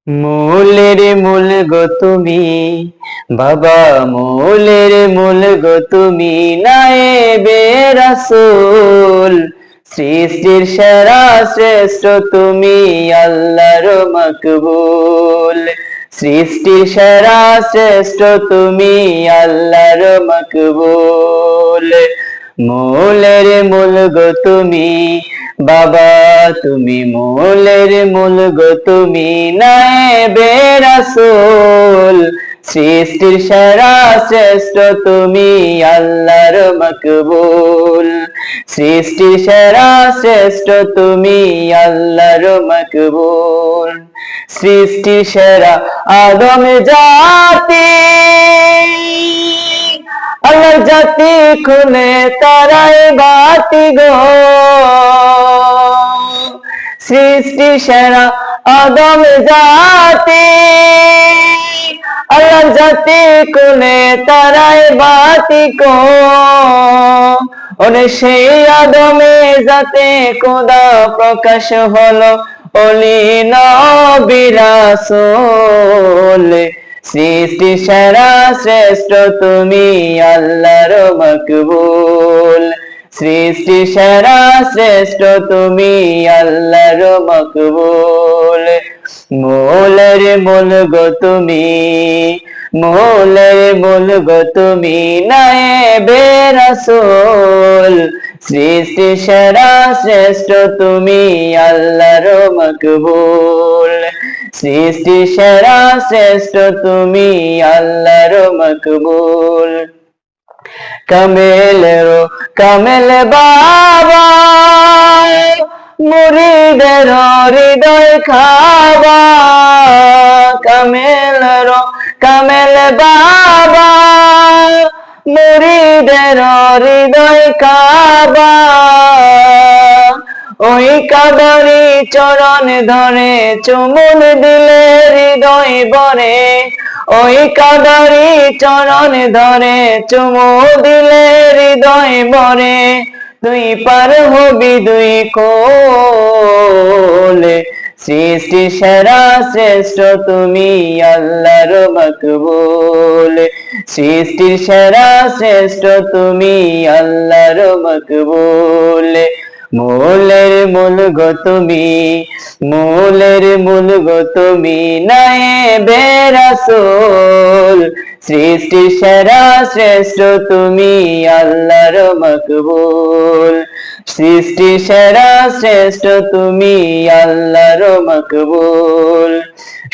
মূলের মূল গো তুমি, বাবা মূলের মূল গো তুমি, নায়েবে রাসূল। সৃষ্টির সেরা শ্রেষ্ঠ তুমি, আল্লাহর মাকবুল। সৃষ্টির সেরা শ্রেষ্ঠ তুমি, আল্লাহর মাকবুল। মূলের মূল গো তুমি, বাবা তুমি মূলের মূল গো তুমি, নায়েবে রাসূল। সৃষ্টির সেরা শ্রেষ্ঠ তুমি, আল্লাহর মাকবুল। সৃষ্টির সেরা শ্রেষ্ঠ তুমি, আল্লাহর মাকবুল। সৃষ্টির সেরা আদম জাতি, আল্লাহর জাতি খুলে তারাই বাতি গো। সৃষ্টি সেরা আদম জাতি, আল্লাহর জাতি খুলে তারাই বাতি গো। ওরে সেই আদমে জাতে খোদা প্রকাশ হলো, ওলি নবী রাসূল। সৃষ্টি সেরা শ্রেষ্ঠ তুমি, আল্লাহর মাকবুল। সৃষ্টি সেরা শ্রেষ্ঠ তুমি, আল্লাহর মাকবুল। মূলের মূল গো তুমি, মূলের মূল গো তুমি, নায়েবে রাসূল। সৃষ্টি সেরা শ্রেষ্ঠ তুমি, আল্লাহর মাকবুল। সৃষ্টি সেরা শ্রেষ্ঠ তুমি, আল্লাহর মাকবুল। কামেলেরও কামেল বাবা, মুরিদের হৃদয় খাবা। কামেলেরও কামেল বাবা, মুরিদের হৃদয় খাবা। ওই কাবারি চরণ ধরে চুমুন দিলে হৃদয় ভরে। ওই কাবারি চরণ ধরে চুমু দিলে হৃদয় ভরে। তুই পার হবি দুই কোলে। সৃষ্টি সেরা শ্রেষ্ঠ তুমি, আল্লাহর মাকবুল। সৃষ্টির সেরা শ্রেষ্ঠ তুমি, আল্লাহর মাকবুল। মূলের মূল গো তুমি, মূলের মূল গো তুমি, নায়েবে রাসূল। সৃষ্টি সেরা শ্রেষ্ঠ তুমি, আল্লাহর মাকবুল। সৃষ্টি সেরা শ্রেষ্ঠ তুমি, আল্লাহর মাকবুল।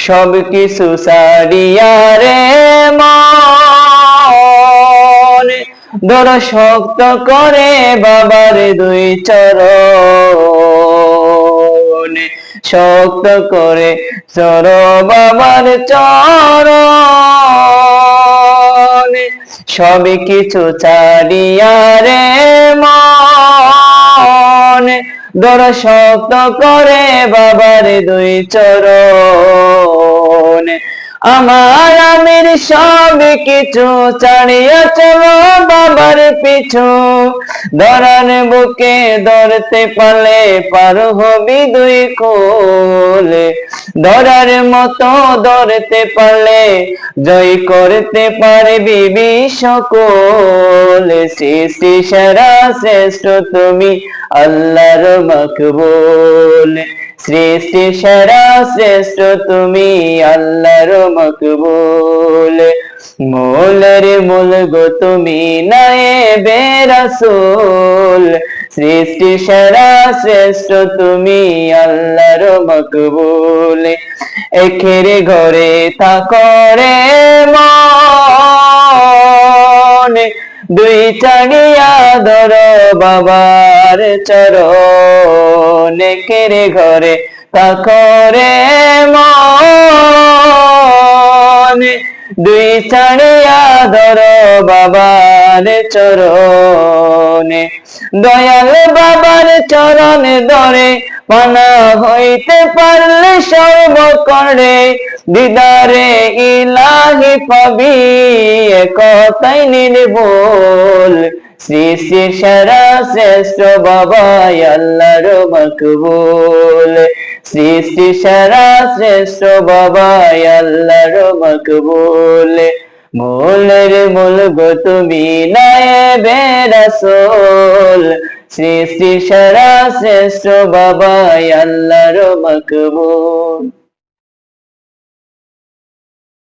সব কিছু ছাড়িয়া রে মন, ধর শক্ত করে বাবার দুই চরণ। শক্ত করে চর বাবার চরণ। সব কিছু ছাড়িয়া রে মন, ধর শক্ত করে বাবার দুই চরণ। আমার আমির সব কিছু ছাড়িয়া চলো বাবার পিছু। ধরার বুকে ধরতে পারলে পার হবি দুই কোলে। ধরার মতো ধরতে পারলে জয় করতে পারবি বিশ্বকোল। সৃষ্টি সেরা শ্রেষ্ঠ তুমি, আল্লাহর মাকবুল। সৃষ্টি সেরা শ্রেষ্ঠ তুমি, আল্লাহর মাকবুল। মূলের মূল গো তুমি, নায়েবে রাসূল। সৃষ্টি সেরা শ্রেষ্ঠ তুমি, আল্লাহর মাকবুল। একের ঘরে থাকো রে মন, দুই চাড়িয়া ধরো বাবার চরণ। একের ঘরে থাকো রে মন, দুই চাড়িয়া ধরো বাবার চরণ। দয়াল বাবার চরণ ধরে পানা হইতে পারলে সর্বকরে। দিদারে ইলাহি পাবি, একথাই নির্ভুল। সৃষ্টি সারা শ্রেষ্ঠ বাবাই আল্লাহর মকবুল, সৃষ্টি সারা শ্রেষ্ঠ বাবাই আল্লাহর মকবুল। মূলের মূল গো তুমি নায়েবে রাসূল, সৃষ্টি সারা শ্রেষ্ঠ বাবাই আল্লাহর মকবুল।